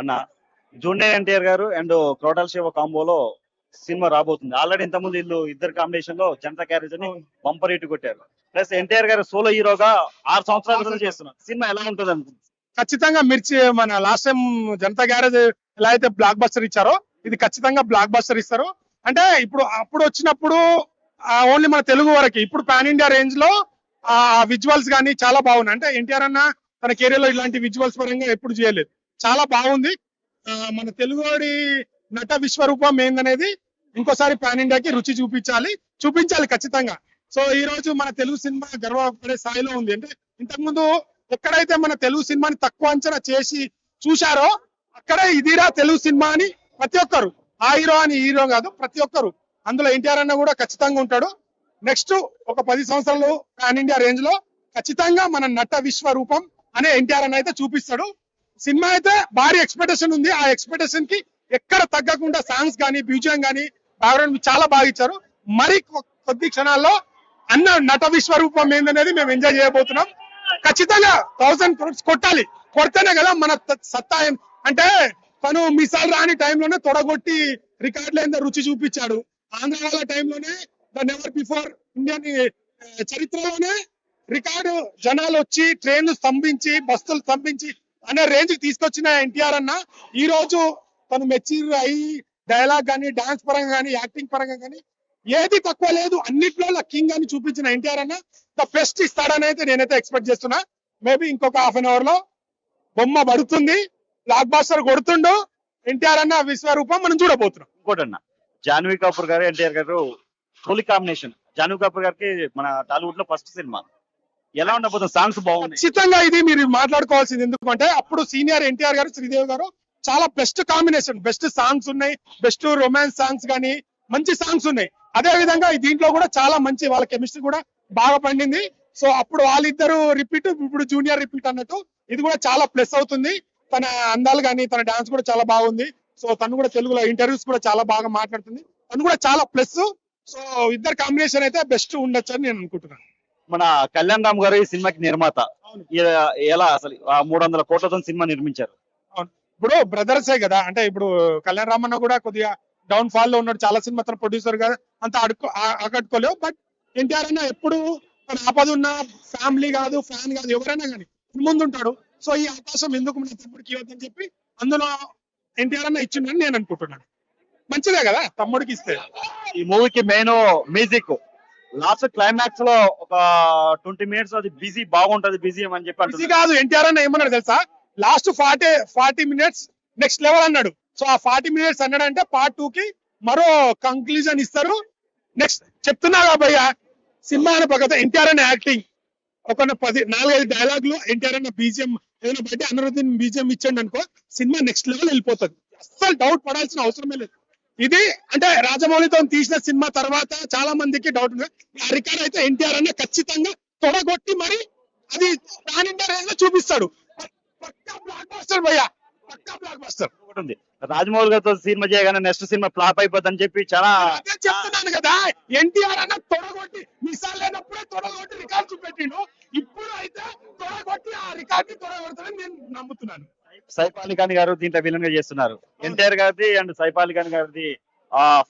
అన్న జూనియర్ ఎన్టీఆర్ గారు and క్రోటల్ Shiva కాంబోలో cinema రాబోతుంది. ఆల్రెడీ ఇంతకుముందు వీళ్ళు ఇద్దరు కాంబినేషన్ లో జనతా క్యారేజ్ అని బంపర్ హిట్ కొట్టారు. ప్లస్ ఎన్టీఆర్ గారు సోలో హీరోగా 6 సంవత్సరాల నుంచి చేస్తున్నారు. సినిమా ఎలా ఉంటుంది అనుకుంటుంది? ఖచ్చితంగా మిర్చి మన లాస్ట్ టైం జనతా గ్యారేజ్ ఎలా అయితే బ్లాక్ బస్టర్ ఇచ్చారో ఇది ఖచ్చితంగా బ్లాక్ బస్టర్ ఇస్తారు. అంటే అప్పుడు వచ్చినప్పుడు ఓన్లీ మన తెలుగు వరకు, ఇప్పుడు పాన్ ఇండియా రేంజ్ లో ఆ విజువల్స్ కానీ చాలా బాగున్నాయి. అంటే ఎన్టీఆర్ అన్న తన కెరీర్ లో ఇలాంటి విజువల్స్ పరంగా ఎప్పుడు చేయలేదు, చాలా బాగుంది. మన తెలుగుడి నట విశ్వరూపం ఏందనేది ఇంకోసారి పాన్ ఇండియాకి రుచి చూపించాలి ఖచ్చితంగా. సో ఈ రోజు మన తెలుగు సినిమా గర్వపడే స్థాయిలో ఉంది. అంటే ఇంతకుముందు ఎక్కడైతే మన తెలుగు సినిమాని తక్కువ అంచనా చేసి చూశారో అక్కడే ఇదిరా తెలుగు సినిమా అని ప్రతి ఒక్కరు, ఆ హీరో అని హీరో కాదు ప్రతి ఒక్కరు, అందులో ఎన్టీఆర్ అన్న కూడా ఖచ్చితంగా ఉంటాడు. నెక్స్ట్ ఒక 10 సంవత్సరాలు పాన్ ఇండియా రేంజ్ లో ఖచ్చితంగా మన నట విశ్వరూపం అనే ఎన్టీఆర్ అన్న అయితే చూపిస్తాడు. సినిమా అయితే భారీ ఎక్స్పెక్టేషన్ ఉంది. ఆ ఎక్స్పెక్టేషన్ కి ఎక్కడ తగ్గకుండా సాంగ్స్ కానీ బ్యూజియం కానీ బ్యాక్గ్రౌండ్ చాలా బాగా ఇచ్చారు. మరి కొద్ది క్షణాల్లో అన్న నట విశ్వరూపం ఏందనేది మేము ఎంజాయ్ చేయబోతున్నాం. ఖచ్చితంగా 1000 crores కొట్టాలి, కొడితేనే కదా మన సత్తా. అంటే తను మిసాల్ రాని టైంలోనే తొడగొట్టి రికార్డులు ఏందో రుచి చూపించాడు. ఆంధ్ర వాళ్ళ టైంలోనే ద నెవర్ బిఫోర్ ఇండియన్ చరిత్రలోనే రికార్డు జనాలు వచ్చి ట్రైన్లు స్తంభించి బస్సులు స్తంభించి అనే రేంజ్ కి తీసుకొచ్చిన ఎన్టీఆర్ అన్న ఈ రోజు తను మెచ్యూర్ అయ్యి డైలాగ్ కానీ డాన్స్ పరంగా కానీ యాక్టింగ్ పరంగా కానీ ఏది తక్కువ లేదు, అన్నిట్లో కింగ్ అని చూపించిన ఎన్టీఆర్ అన్న ద బెస్ట్ ఇస్తాడని అయితే నేనైతే ఎక్స్పెక్ట్ చేస్తున్నా. మేబీ ఇంకొక హాఫ్ అన్ అవర్ లో బొమ్మ పడుతుంది, బ్లాక్ బాస్టర్ కొడుతుండు ఎన్టీఆర్ అన్న విశ్వరూపం మనం చూడబోతున్నాం. ఇంకోటన్నా, జాన్వీ కపూర్ గారు ఎన్టీఆర్ గారు తొలి కాంబినేషన్. జాన్వీ కపూర్ గారికి మన టాలీవుడ్ లో ఫస్ట్ సినిమా. ఎలా ఉండబోతుంది? సాంగ్స్ బాగుంది. ఖచ్చితంగా ఇది మీరు మాట్లాడుకోవాల్సింది. ఎందుకంటే అప్పుడు సీనియర్ ఎన్టీఆర్ గారు శ్రీదేవి గారు చాలా బెస్ట్ కాంబినేషన్, బెస్ట్ సాంగ్స్ ఉన్నాయి, బెస్ట్ రొమాన్స్ సాంగ్స్ కానీ మంచి సాంగ్స్ ఉన్నాయి. అదే విధంగా దీంట్లో కూడా చాలా మంచి వాళ్ళ కెమిస్ట్రీ కూడా బాగా పండింది. సో అప్పుడు వాళ్ళిద్దరు రిపీట్, ఇప్పుడు జూనియర్ రిపీట్ అన్నట్టు ఇది కూడా చాలా ప్లస్ అవుతుంది. తన అందాలు కానీ తన డాన్స్ కూడా చాలా బాగుంది. సో తను కూడా తెలుగులో ఇంటర్వ్యూస్ కూడా చాలా బాగా మాట్లాడుతుంది, తను కూడా చాలా ప్లస్. సో ఇద్దరు కాంబినేషన్ అయితే బెస్ట్ ఉండొచ్చు అని నేను అనుకుంటున్నాను. మన కళ్యాణ్ రామ్ గారు ఈ సినిమాకి నిర్మాత. ఎలా అసలు 300 కోట్లతో సినిమా నిర్మించారు? ఇప్పుడు బ్రదర్సే కదా. అంటే ఇప్పుడు కళ్యాణ్ రామన్న కూడా కొద్దిగా డౌన్ ఫాల్ లో ఉన్నాడు, చాలా సినిమా తన ప్రొడ్యూసర్ గా అంత ఆకట్టుకోలేవు. బట్ ఎన్టీఆర్ అన్న ఎప్పుడు తన ఆపద ఉన్న ఫ్యామిలీ కాదు, ఫ్యాన్ కాదు, ఎవరైనా కానీ ముందుంటాడు. సో ఈ అవకాశం ఎందుకు మన తమ్ముడికి ఇవ్వద్దని చెప్పి అందులో ఎన్టీఆర్ అన్న ఇచ్చిండని నేను అనుకుంటున్నాను. మంచిదే కదా తమ్ముడికి ఇస్తే. ఈ మూవీకి మెయిన్ మ్యూజిక్ లాస్ట్ క్లైమాక్స్ లో ఒక 20 minutes అది బిజీ బాగుంటది, బిజీ అని చెప్పి బిజీ కాదు. ఎన్టీఆర్ అన్న ఏమన్నాడు తెలుసా, లాస్ట్ 40 minutes నెక్స్ట్ లెవెల్ అన్నాడు. సో ఆ 40 minutes అన్నాడంటే పార్ట్ 2 కి మరో కంక్లూజన్ ఇస్తారు. నెక్స్ట్ చెప్తున్నా భయ్య, సినిమా అనే పక్కన ఎన్టీఆర్ అన్న యాక్టింగ్ ఒక 4-5 డైలాగులు ఎన్టీఆర్ అన్న బీజిఎం ఏదైనా బట్టి అనురుద్దీన్ బీజిఎం ఇచ్చండి అనుకో, సినిమా నెక్స్ట్ లెవెల్ వెళ్ళిపోతుంది. అస్సలు డౌట్ పడాల్సిన అవసరమే లేదు. ఇది అంటే రాజమౌళితో తీసిన సినిమా తర్వాత చాలా మందికి డౌట్ ఉంది. ఆ రికార్డ్ అయితే ఎన్టీఆర్ అన్న ఖచ్చితంగా తొడగొట్టి మరి అది పాన్ ఇండియా రేంజ్ లో చూపిస్తాడు. పక్కా బ్లాక్ బస్టర్ భయ్యా, పక్కా బ్లాక్ బస్టర్. రాజమౌళి గారితో సినిమా చేయగానే నెక్స్ట్ సినిమా ఫ్లాప్ అయిపోద్దని చెప్పి చాలా చెప్తున్నాను కదా. ఎన్టీఆర్ అన్న తొడగొట్టి మిసాల్ లేనప్పుడే తొడగొట్టి రికార్డ్ చూపెట్టిండు. ఇప్పుడు అయితే తొడగొట్టి ఆ రికార్డ్ ని తొడగొడతాడని నేను నమ్ముతున్నాను. సైఫ్ అలీ ఖాన్ గారు దీంట్లో విలన్ గా చేస్తున్నారు. ఎన్టీఆర్ గారిది అండ్ సైఫ్ అలీ ఖాన్ గారిది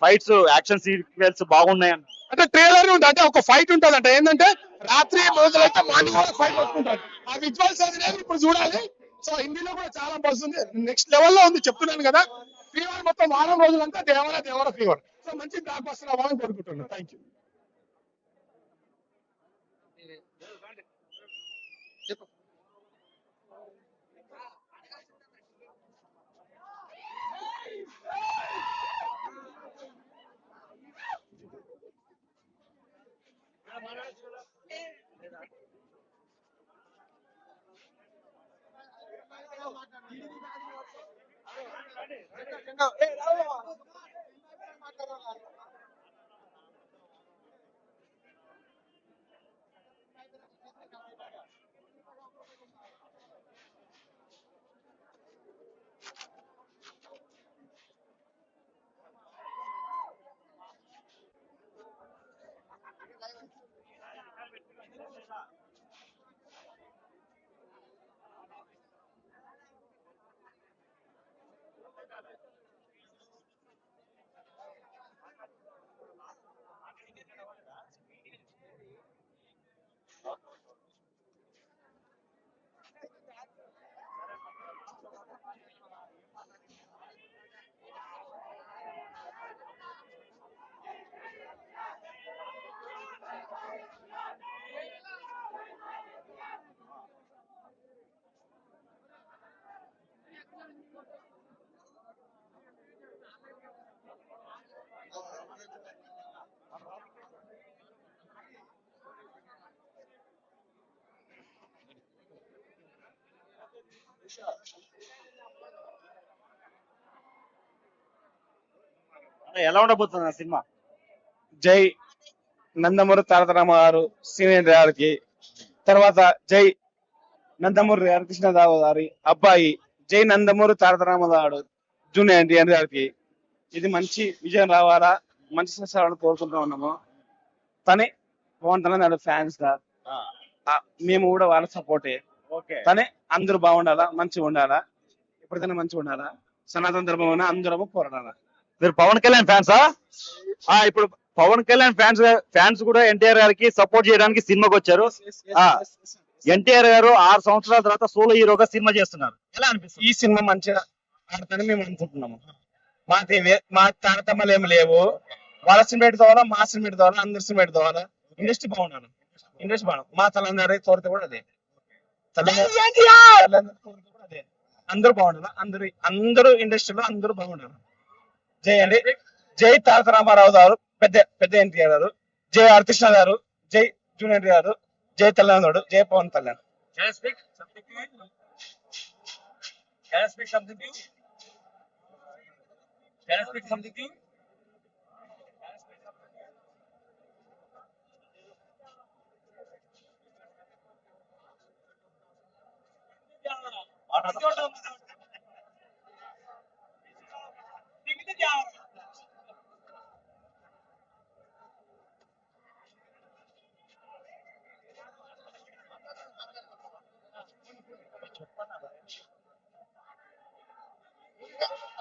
ఫైట్స్, యాక్షన్ సీక్వెన్స్ బాగున్నాయి. అంటే ట్రైలర్ ఉంది, అంటే ఒక ఫైట్ ఉంటుంది. అంటే ఏంటంటే రాత్రి మొదలైతే మార్నింగ్ ఫైట్ వస్తుంటారు. ఆ విజువల్స్ అనేది ఇప్పుడు చూడాలి. సో హిందీలో కూడా చాలా వస్తుంది, నెక్స్ట్ లెవెల్ లో ఉంది. చెప్తున్నాను కదా, ఫీవర్ మొత్తం వారం రోజులంతా దేవర ఫీవర్. సో మంచి బ్లాక్ బస్టర్ అవ్వాలని కోరుకుంటున్నాను. Thank you. ఎలా ఉండబోతుంది ఆ సినిమా? జై నందమూరి తారక రామారావు గారు సీనియర్ గారికి, తర్వాత జై నందమూరి హరికృష్ణరావు గారి అబ్బాయి జై నందమూరి తారక రామారావు గారు జూనియర్ ఎన్టీఆర్ గారికి ఇది మంచి విజయం రావాలా, మంచి సక్సెస్ రావాలని కోరుకుంటూ ఉన్నాము. తనే బాగుంటున్నాడు ఫ్యాన్స్ గా, మేము కూడా వాళ్ళ సపోర్టే. ఓకే. తనే అందరూ బాగుండాలా, మంచిగా ఉండాలా, ఎప్పటికైనా మంచిగా ఉండాలా, సనాతన ధర్మం అందరము పోరాడాలా. మీరు పవన్ కళ్యాణ్ ఫ్యాన్సా? ఇప్పుడు పవన్ కళ్యాణ్ ఫ్యాన్స్ కూడా ఎన్టీఆర్ గారికి సపోర్ట్ చేయడానికి సినిమాకి వచ్చారు. ఎన్టీఆర్ గారు 6 సంవత్సరాల తర్వాత సోలో హీరోగా సినిమా చేస్తున్నారు. ఎలా అనిపిస్తుంది? ఈ సినిమా మంచిగా ఆడతానని మేము అనుకుంటున్నాము. మా తారతమ్యాలు ఏమి లేవు. వాళ్ళ సినిమా కావాలా, మా సినిమా కావాలా, అందరి సినిమా కావాలా. ఇండస్ట్రీ బాగుండాలి, ఇండస్ట్రీ బాగుండాలి. మా తలందరి కోరిక కూడా అదే, తలందరి కోరిక కూడా అదే. అందరూ బాగుండాలి, అందరూ ఇండస్ట్రీలో అందరూ బాగుండాలి. జై అండి, జై తారక రామారావు గారు, పెద్ద ఎన్టీఆర్ గారు, జై హరికృష్ణ గారు, జై జూనియర్ గారు, జై తెలంగాణ, జై పవన్ కళ్యాణ్.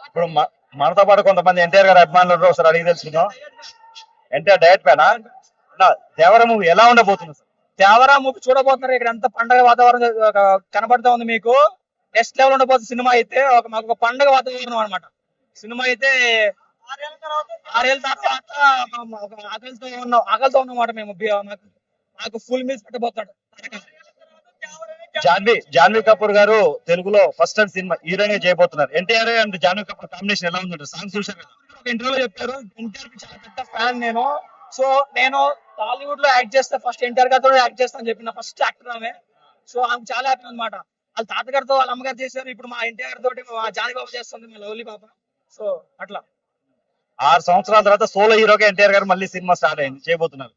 ఇప్పుడు మనతో పాటు కొంతమంది ఎన్టీఆర్ గారి అభిమానులు ఒకసారి అడిగి తెలుసుకుందాం. ఎన్టీఆర్ డైరెక్ట్ పేనా? దేవర మూవీ ఎలా ఉండబోతుంది? దేవరా మూవీ చూడబోతున్నారు. ఇక్కడ ఎంత పండగ వాతావరణం కనబడతా ఉంది మీకు. నెక్స్ట్ లెవెల్ ఉండబోతుంది సినిమా అయితే. మాకు ఒక పండగ వాతావరణం అనమాట. సినిమా అయితే 6 ఏళ్ళ తర్వాత ఆకలితో ఉన్నమాట మేము. మాకు ఫుల్ మీల్స్ పెట్టబోతాడు. జాన్వీ కపూర్ గారు తెలుగులో ఫస్ట్ టైం సినిమా హీరోయిన్ చేయబోతున్నారు. ఎన్టీఆర్ అండ్ జాన్వీ కపూర్ కాంబినేషన్ ఎలా ఉందంటే సాంగ్స్ చూసారు కదా? ఒక ఇంటర్వ్యూలో చెప్పారు, ఎన్టీఆర్ కి చాలా పెద్ద ఫ్యాన్ నేను. సో నేను టాలీవుడ్ లో యాక్ట్ చేస్తే ఫస్ట్ ఎన్టీఆర్ గారితో యాక్ట్ చేస్తాను చెప్పిన ఫస్ట్ యాక్టర్ ఆమె. సో ఆమె చాలా హ్యాపీ అనమాట. వాళ్ళ తాతగారితో వాళ్ళ అమ్మగారు చేశారు, ఇప్పుడు మా ఎన్టీఆర్ తోటి మా జానీ బాబు చేస్తుంది, మా లవ్లీ పాప. సో అట్లా 6 సంవత్సరాల తర్వాత సోలో హీరోగా ఎన్టీఆర్ గారు మళ్ళీ సినిమా స్టార్ట్ అయింది చేయబోతున్నారు.